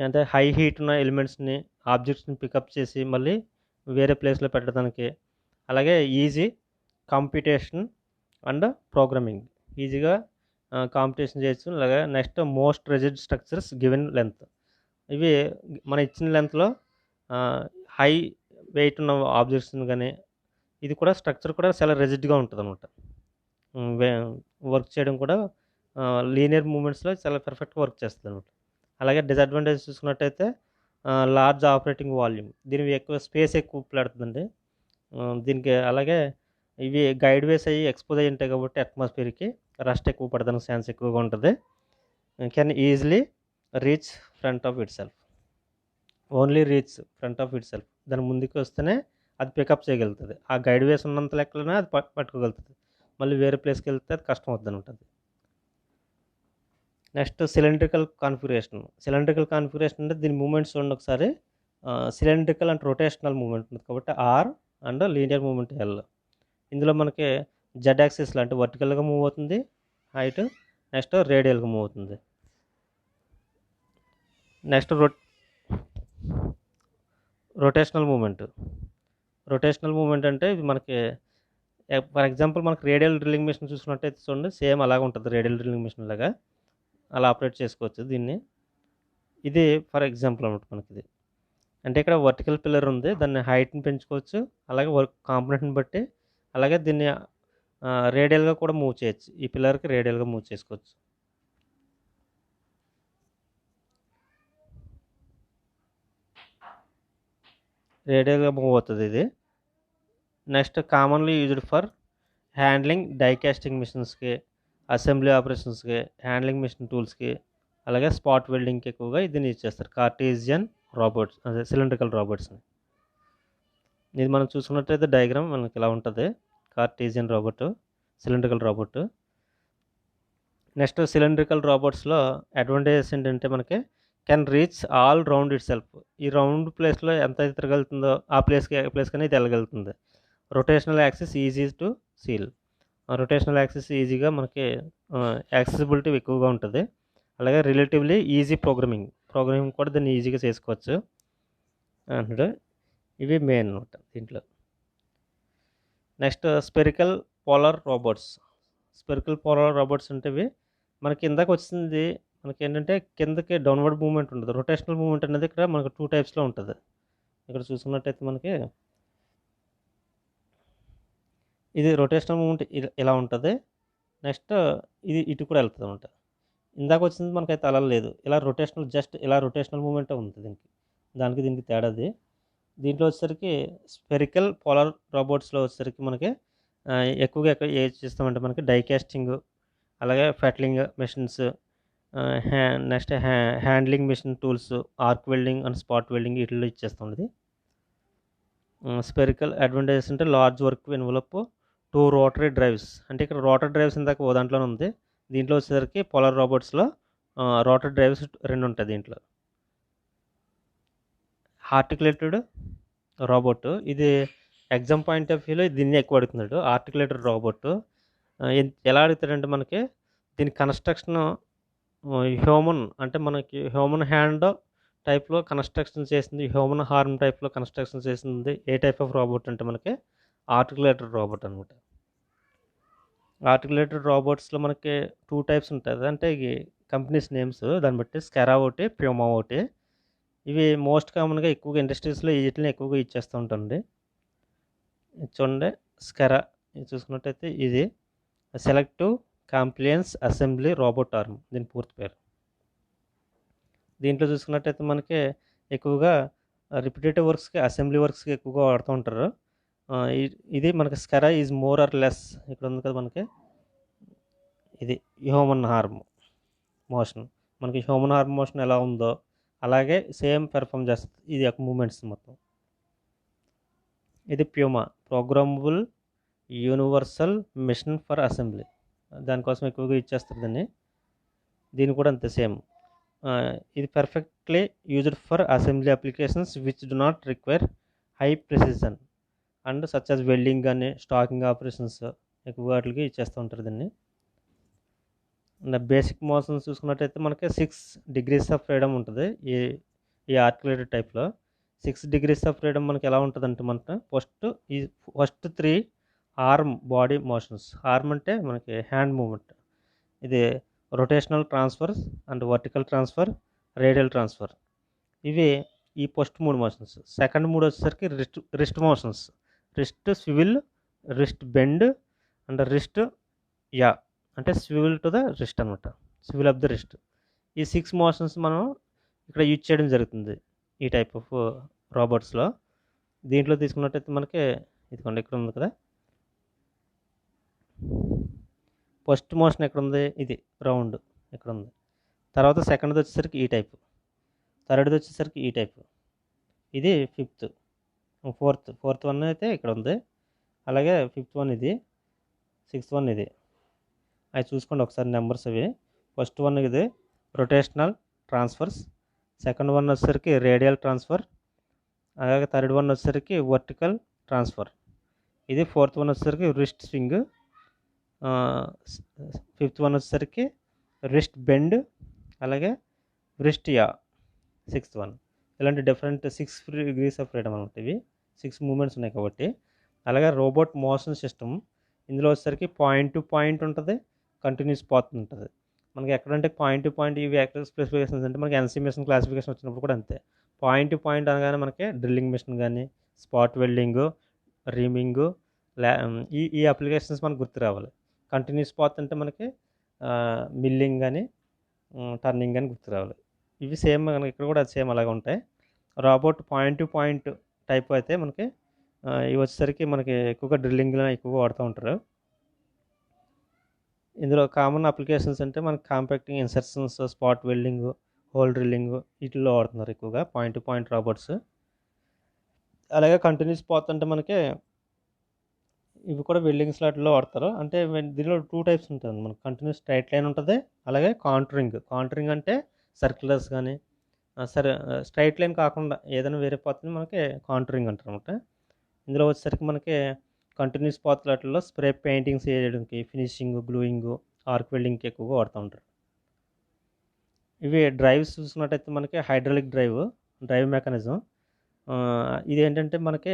అంటే హై హీట్ ఉన్న ఎలిమెంట్స్ని, ఆబ్జెక్ట్స్ని పికప్ చేసి మళ్ళీ వేరే ప్లేస్లో పెట్టడానికి. అలాగే ఈజీ కాంపిటేషన్ అండ్ ప్రోగ్రామింగ్, ఈజీగా కాంపిటీషన్ చేయొచ్చు. అలాగే next most rigid structures given length, ఇవి మన ఇచ్చిన లెంత్లో హై వెయిట్ ఉన్న ఆబ్జెక్ట్స్ని కానీ, ఇది కూడా స్ట్రక్చర్ కూడా చాలా రిజిడ్గా ఉంటుంది అనమాట. వర్క్ చేయడం కూడా లీనియర్ మూమెంట్స్లో చాలా పర్ఫెక్ట్గా వర్క్ చేస్తుంది అనమాట. అలాగే డిసడ్వాంటేజ్ చూసుకున్నట్టయితే లార్జ్ ఆపరేటింగ్ వాల్యూమ్, దీనికి ఎక్కువ స్పేస్ ఎక్కువ పెడుతుందండి దీనికి. అలాగే ఇవి గైడ్ వేస్ అయ్యి ఎక్స్పోజ్ అయ్యి ఉంటాయి కాబట్టి అట్మాస్ఫియర్కి రస్ట్ ఎక్కువ పడడానికి ఛాన్స్ ఎక్కువగా ఉంటుంది. Can easily reach front of it self, only reach front of it self, దాని ముందుకు వస్తేనే అది పికప్ చేయగలుగుతుంది. ఆ గైడ్ వేస్ ఉన్నంత లెక్కలోనే అది పట్టుకోగలుగుతుంది. మళ్ళీ వేరే ప్లేస్కి వెళ్తే అది కష్టం అవుతుంది ఉంటుంది. నెక్స్ట్ సిలిండ్రికల్ కాన్ఫిగరేషన్ అంటే దీని మూమెంట్స్ చూడండి ఒకసారి. సిలిండ్రికల్ అండ్ రొటేషనల్ మూమెంట్ ఉంటుంది కాబట్టి R and linear moment L. ఇందులో మనకి జెడ్ యాక్సిస్లో అంటే వర్టికల్గా మూవ్ అవుతుంది హైట్, నెక్స్ట్ రేడియల్గా మూవ్ అవుతుంది. నెక్స్ట్ రొటేషనల్ మూమెంట్ అంటే ఇది మనకి ఫర్ ఎగ్జాంపుల్ మనకి రేడియల్ డ్రిల్లింగ్ మిషన్ చూసుకున్నట్టయితే చూడండి, సేమ్ అలాగే ఉంటుంది. రేడియల్ డ్రిల్లింగ్ మిషన్ లాగా అలా ఆపరేట్ చేసుకోవచ్చు దీన్ని. ఇది ఫర్ ఎగ్జాంపుల్ అనమాట మనకి ఇది. అంటే ఇక్కడ వర్టికల్ పిల్లర్ ఉంది, దాన్ని హైట్ని పెంచుకోవచ్చు, అలాగే వర్క్ కాంపోనెంట్ని బట్టి. అలాగే దీన్ని రేడియల్గా కూడా మూవ్ చేయొచ్చు, ఈ పిల్లర్కి రేడియల్గా మూవ్ చేసుకోవచ్చు. రేడియల్గా మూవ్ అవుతుంది ఇది. Next commonly used for handling die casting మిషన్స్కి, అసెంబ్లీ ఆపరేషన్స్కి, హ్యాండ్లింగ్ మిషన్ టూల్స్కి, అలాగే స్పాట్ వెల్డింగ్కి ఎక్కువగా దీన్ని యూజ్ చేస్తారు. కార్టీజియన్ రోబోట్స్, అదే సిలిండ్రికల్ రోబోట్స్ని. ఇది మనం చూసుకున్నట్టయితే డయాగ్రామ్ మనకి ఇలా ఉంటుంది. Cartesian robot, cylindrical robot. Next cylindrical రోబోట్స్లో అడ్వాంటేజెస్ ఏంటంటే మనకి can reach all round itself. ఈ రౌండ్ ప్లేస్లో ఎంత తిరగలుగుతుందో ఆ ప్లేస్కనే ఇది వెళ్ళగలుగుతుంది. Rotational axis easy to seal. Rotational axis ఈజీగా మనకి యాక్సెసిబిలిటీ ఎక్కువగా ఉంటుంది. అలాగే రిలేటివ్లీ ఈజీ ప్రోగ్రామింగ్ కూడా దీన్ని ఈజీగా చేసుకోవచ్చు అంటే ఇవి మెయిన్ అనమాట దీంట్లో. Next spherical polar robots. Spherical polar robots అంటే ఇవి మనకి ఇందాక వచ్చింది మనకి ఏంటంటే కిందకి డౌన్వర్డ్ మూవ్మెంట్ ఉంటుంది. రొటేషనల్ మూవ్మెంట్ అనేది ఇక్కడ మనకు 2 టైప్స్లో ఉంటుంది. ఇక్కడ చూసుకున్నట్టయితే మనకి ఇది రొటేషనల్ మూవ్మెంట్ ఇలా ఉంటుంది. నెక్స్ట్ ఇది ఇటు కూడా వెళ్తుంది అనమాట. ఇందాక వచ్చింది మనకైతే అలా లేదు, ఇలా రొటేషనల్ జస్ట్ ఇలా రొటేషనల్ మూవ్మెంట్ ఉంది దీనికి తేడాది. దీంట్లో వచ్చేసరికి స్పెరికల్ పోలార్ రోబోట్స్లో వచ్చేసరికి మనకి ఎక్కువగా ఏం చేస్తామంటే మనకి డైకాస్టింగ్, అలాగే ఫెట్లింగ్ machines, next handling machine tools, arc welding and spot welding వీటిల్లో ఇచ్చేస్తుంది. స్పెరికల్ అడ్వాంటేజెస్ అంటే large work envelope, 2 rotary drives. అంటే ఇక్కడ రోటరీ డ్రైవ్స్ ఇందాక ఓ దాంట్లోనే ఉంది. దీంట్లో వచ్చేసరికి పోలార్ రోబోట్స్లో రోటరీ డ్రైవ్స్ 2 ఉంటాయి దీంట్లో. ఆర్టికులేటెడ్ రోబోట్, ఇది ఎగ్జామ్ పాయింట్ ఆఫ్ వ్యూలో దీన్ని ఎక్కువ అడుగుతున్నాడు. ఆర్టికులేటెడ్ రోబోట్ ఎలా అడుగుతాడంటే మనకి దీని కన్స్ట్రక్షన్ హ్యూమన్ అంటే మనకి హ్యూమన్ హ్యాండ్ టైప్లో కన్స్ట్రక్షన్ చేసింది, హ్యూమన్ హార్మ్ టైప్లో కన్స్ట్రక్షన్ చేసింది ఏ టైప్ ఆఫ్ రోబోట్ అంటే మనకి ఆర్టికులేటెడ్ రోబోట్ అనమాట. ఆర్టికులేటెడ్ రోబోట్స్లో మనకి 2 టైప్స్ ఉంటుంది. అంటే ఈ కంపెనీస్ నేమ్స్ దాన్ని బట్టి స్కెరా ఒకటి, ప్యూమా ఒకటి. ఇవి మోస్ట్ కామన్గా ఎక్కువగా ఇండస్ట్రీస్లో వీటిని ఎక్కువగా ఇచ్చేస్తూ ఉంటుంది. చూడండి స్కెరా ఇది చూసుకున్నట్టయితే ఇది selective compliance assembly robot arm దీని పూర్తి పేరు. దీంట్లో చూసుకున్నట్టయితే మనకి ఎక్కువగా రిపిటేటివ్ వర్క్స్కి, అసెంబ్లీ వర్క్స్కి ఎక్కువగా వాడుతూ ఉంటారు. ఇది మనకి స్కెరా ఈజ్ మోర్ ఆర్ లెస్ ఇక్కడ ఉంది కదా మనకి ఇది హ్యూమన్ హార్మ్ మోషన్. మనకి హ్యూమన్ హార్మ్ మోషన్ ఎలా ఉందో అలాగే సేమ్ పెర్ఫామ్ చేస్తుంది ఇది యొక్క మూమెంట్స్ మొత్తం. ఇది Puma programmable universal mission for assembly, దానికోసం ఎక్కువగా ఇచ్చేస్తారు దీన్ని కూడా అంతే సేమ్. ఇది perfectly used for assembly applications which do not require high precision and such as welding కానీ స్టాకింగ్ ఆపరేషన్స్ ఎక్కువ వాటికి ఇచ్చేస్తూ ఉంటారు దీన్ని. బేసిక్ మోషన్స్ చూసుకున్నట్టయితే మనకి 6 degrees ఆఫ్ ఫ్రీడమ్ ఉంటుంది ఈ ఆర్టికులేటెడ్ టైప్లో. 6 degrees ఆఫ్ ఫ్రీడమ్ మనకి ఎలా ఉంటుంది అంటే మనకి first 3 arm body motions. Arm అంటే మనకి హ్యాండ్ మూమెంట్, ఇది rotational transfer and vertical transfer, radial transfer. ఇవి ఈ ఫస్ట్ 3 మోషన్స్. సెకండ్ 3 వచ్చేసరికి wrist motions, wrist swivel, wrist bend and wrist అంటే స్వివిల్ టు ద రిస్ట్ అనమాట, స్వివిల్ ఆఫ్ ద రిస్ట్. ఈ 6 మోషన్స్ మనం ఇక్కడ యూజ్ చేయడం జరుగుతుంది ఈ టైప్ ఆఫ్ రోబోట్స్లో. దీంట్లో తీసుకున్నట్టయితే మనకి ఇదిగోండి ఇక్కడ ఉంది కదా, ఫస్ట్ మోషన్ ఎక్కడ ఉంది, ఇది రౌండ్ ఇక్కడ ఉంది. తర్వాత సెకండ్ది వచ్చేసరికి ఈ టైప్, థర్డ్ది వచ్చేసరికి ఈ టైప్, ఇది ఫిఫ్త్, ఫోర్త్ వన్ అయితే ఇక్కడ ఉంది. అలాగే 5th వన్ ఇది, 6th వన్ ఇది. అవి చూసుకోండి ఒకసారి నెంబర్స్ అవి. ఫస్ట్ వన్ ఇది రొటేషనల్ ట్రాన్స్ఫర్స్, సెకండ్ వన్ వచ్చేసరికి రేడియల్ ట్రాన్స్ఫర్, అలాగే థర్డ్ వన్ వచ్చేసరికి వర్టికల్ ట్రాన్స్ఫర్, ఇది 4th వన్ వచ్చేసరికి రిస్ట్ స్వింగ్, 5th వన్ వచ్చేసరికి రిస్ట్ బెండ్, అలాగే రిస్ట్ 6th వన్. ఇలాంటి డిఫరెంట్ 6 degrees ఆఫ్ ఫ్రీడమ్ అనమాట. ఇవి 6 మూమెంట్స్ ఉన్నాయి కాబట్టి. అలాగే రోబోట్ మోషన్ సిస్టమ్, ఇందులో వచ్చేసరికి పాయింట్ టు పాయింట్ ఉంటుంది, కంటిన్యూస్ పాత్ ఉంటుంది. మనకి ఎక్కడంటే పాయింట్ టు పాయింట్ ఇవి యాక్టివ్ స్పెసిఫికేషన్స్ అంటే మనకి ఎన్సీ మిషన్ క్లాసిఫికేషన్ వచ్చినప్పుడు కూడా అంతే. పాయింట్ టు పాయింట్ అనగానే మనకి డ్రిల్లింగ్ మిషన్ కానీ, స్పాట్ వెల్డింగు, రీమింగు, ఈ అప్లికేషన్స్ మనకు గుర్తు రావాలి. కంటిన్యూస్ పాత్ అంటే మనకి మిల్లింగ్ కానీ టర్నింగ్ కానీ గుర్తు రావాలి. ఇవి సేమ్ మనకి ఇక్కడ కూడా సేమ్ అలాగే ఉంటాయి. Robot point to point type అయితే మనకి ఇవి వచ్చేసరికి మనకి ఎక్కువగా డ్రిల్లింగ్లో ఎక్కువగా వాడుతూ ఉంటారు. ఇందులో కామన్ అప్లికేషన్స్ అంటే మనకి compacting, insertions, spot welding, hole drilling వీటిల్లో వాడుతున్నారు ఎక్కువగా పాయింట్ టు పాయింట్ రాబర్ట్స్. అలాగే కంటిన్యూస్ పాత్ అంటే మనకి ఇవి కూడా వెల్డింగ్ స్లాట్లో వాడతారు. అంటే దీనిలో 2 టైప్స్ ఉంటుంది. మనకి కంటిన్యూస్ స్ట్రైట్ లైన్ ఉంటుంది. అలాగే కాంటరింగ్ అంటే సర్క్యులర్స్ కానీ సరే స్ట్రైట్ లైన్ కాకుండా ఏదైనా వేరే పాత్ని మనకి కాంటరింగ్ అంటారు అనమాట. ఇందులో వచ్చేసరికి మనకి కంటిన్యూస్ పాత్రలలో స్ప్రే పెయింటింగ్స్ చేయడానికి, ఫినిషింగ్, గ్లూయింగ్, ఆర్క్ వెల్డింగ్కి ఎక్కువగా వాడుతూ ఉంటారు. ఇవి డ్రైవ్స్ చూసుకున్నట్టయితే మనకి హైడ్రాలిక్ డ్రైవ్ మెకానిజం. ఇది ఏంటంటే మనకి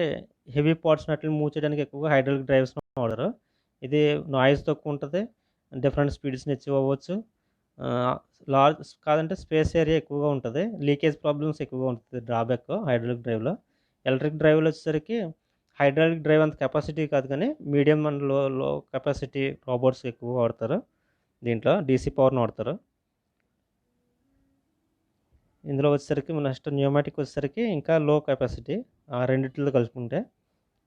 హెవీ పార్ట్స్ నట్లు మూవ్ చేయడానికి ఎక్కువగా హైడ్రాలిక్ డ్రైవ్స్ వాడరు. ఇది నాయిస్ తక్కువ ఉంటుంది, డిఫరెంట్ స్పీడ్స్ని అచీవ్ అవ్వచ్చు, లార్జ్ కాదంటే స్పేస్ ఏరియా ఎక్కువగా ఉంటుంది, లీకేజ్ ప్రాబ్లమ్స్ ఎక్కువగా ఉంటుంది డ్రాబ్యాక్ హైడ్రాలిక్ డ్రైవ్లో. ఎలక్ట్రిక్ డ్రైవ్లో వచ్చేసరికి హైడ్రాలిక్ డ్రైవ్ అంత కెపాసిటీ కాదు కానీ మీడియం అండ్ లో కెపాసిటీ రోబోట్స్ ఎక్కువగా వాడతారు. దీంట్లో డీసీ పవర్ని వాడతారు. ఇందులో వచ్చేసరికి నెక్స్ట్ న్యూమాటిక్ వచ్చేసరికి ఇంకా లో కెపాసిటీ, ఆ రెండింటితో కలుపుకుంటే.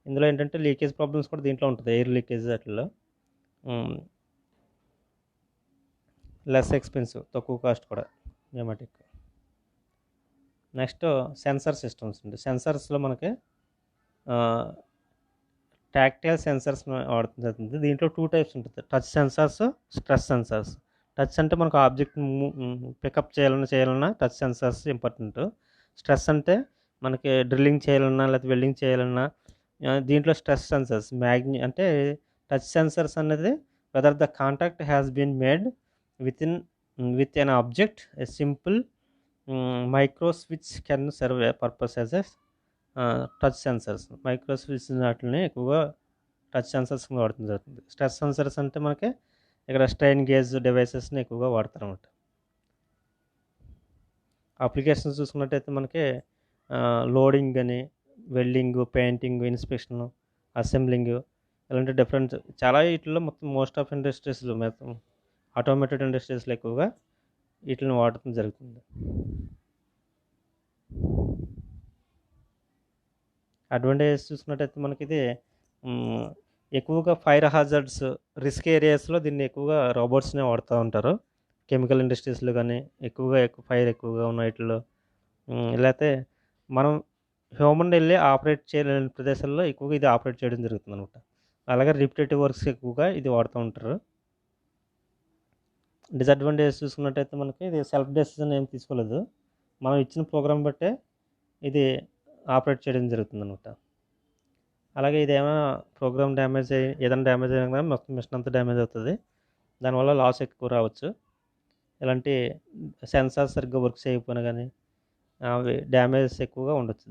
ఇందులో ఏంటంటే లీకేజ్ ప్రాబ్లమ్స్ కూడా దీంట్లో ఉంటుంది, ఎయిర్ లీకేజ్ అట్లా. లెస్ ఎక్స్పెన్సివ్, తక్కువ కాస్ట్ కూడా న్యూమాటిక్. నెక్స్ట్ సెన్సార్ సిస్టమ్స్ ఉంది. సెన్సార్స్లో మనకి టాక్టైల్ సెన్సార్స్ వాడుతుంది. దీంట్లో 2 టైప్స్ ఉంటుంది, touch sensors, stress sensors. Touch అంటే మనకు ఆబ్జెక్ట్ పికప్ చేయాలన్నా టచ్ సెన్సార్స్ ఇంపార్టెంట్. స్ట్రెస్ అంటే మనకి డ్రిల్లింగ్ చేయాలన్నా లేకపోతే వెల్డింగ్ చేయాలన్నా దీంట్లో స్ట్రెస్ సెన్సార్స్ అంటే టచ్ సెన్సార్స్ అనేది whether the contact has been made with an object, a simple micro switch can serve a purpose as a touch sensors. Micro switch వాటిని ఎక్కువగా టచ్ సెన్సార్స్ వాడుతుంది జరుగుతుంది. స్ట్రెస్ సెన్సార్స్ అంటే మనకి ఇక్కడ స్ట్రెయిన్ గేజ్ డివైసెస్ని ఎక్కువగా వాడతారు అన్నమాట. అప్లికేషన్స్ చూసుకున్నట్టయితే మనకి లోడింగ్ అని, వెల్డింగ్, పెయింటింగ్, ఇన్స్పెక్షన్, అసెంబ్లింగ్, ఇలాంటి డిఫరెంట్ చాలా వీటిల్లో మొత్తం మోస్ట్ ఆఫ్ ఇండస్ట్రీస్లో మొత్తం ఆటోమేటెడ్ ఇండస్ట్రీస్లో ఎక్కువగా వీటిని వాడటం జరుగుతుంది. అడ్వాంటేజెస్ చూసుకున్నట్టయితే మనకి ఇది ఎక్కువగా ఫైర్ హాజర్డ్స్, రిస్క్ ఏరియాస్లో దీన్ని ఎక్కువగా రోబోట్స్నే వాడుతూ ఉంటారు. కెమికల్ ఇండస్ట్రీస్లో కానీ ఎక్కువగా ఫైర్ ఎక్కువగా ఉన్న వీటిల్లో, లేకపోతే మనం హ్యూమన్ వెళ్ళి ఆపరేట్ చేయలేని ప్రదేశాల్లో ఎక్కువగా ఇది ఆపరేట్ చేయడం జరుగుతుంది అనమాట. అలాగే రిపిటేటివ్ వర్క్స్ ఎక్కువగా ఇది వాడుతూ ఉంటారు. డిసడ్వాంటేజెస్ చూసుకున్నట్టయితే మనకి ఇది సెల్ఫ్ డెసిషన్ ఏం తీసుకోలేదు, మనం ఇచ్చిన ప్రోగ్రామ్ బట్టే ఇది ఆపరేట్ చేయడం జరుగుతుంది అనమాట. అలాగే ఇది ఏమైనా ప్రోగ్రామ్ ఏదైనా డ్యామేజ్ అయినా కానీ మొత్తం మిషన్ అంతా డ్యామేజ్ అవుతుంది, దానివల్ల లాస్ ఎక్కువ రావచ్చు. ఇలాంటి సెన్సార్ సరిగ్గా వర్క్ చేయకపోయినా కానీ అవి డ్యామేజెస్ ఎక్కువగా ఉండొచ్చు.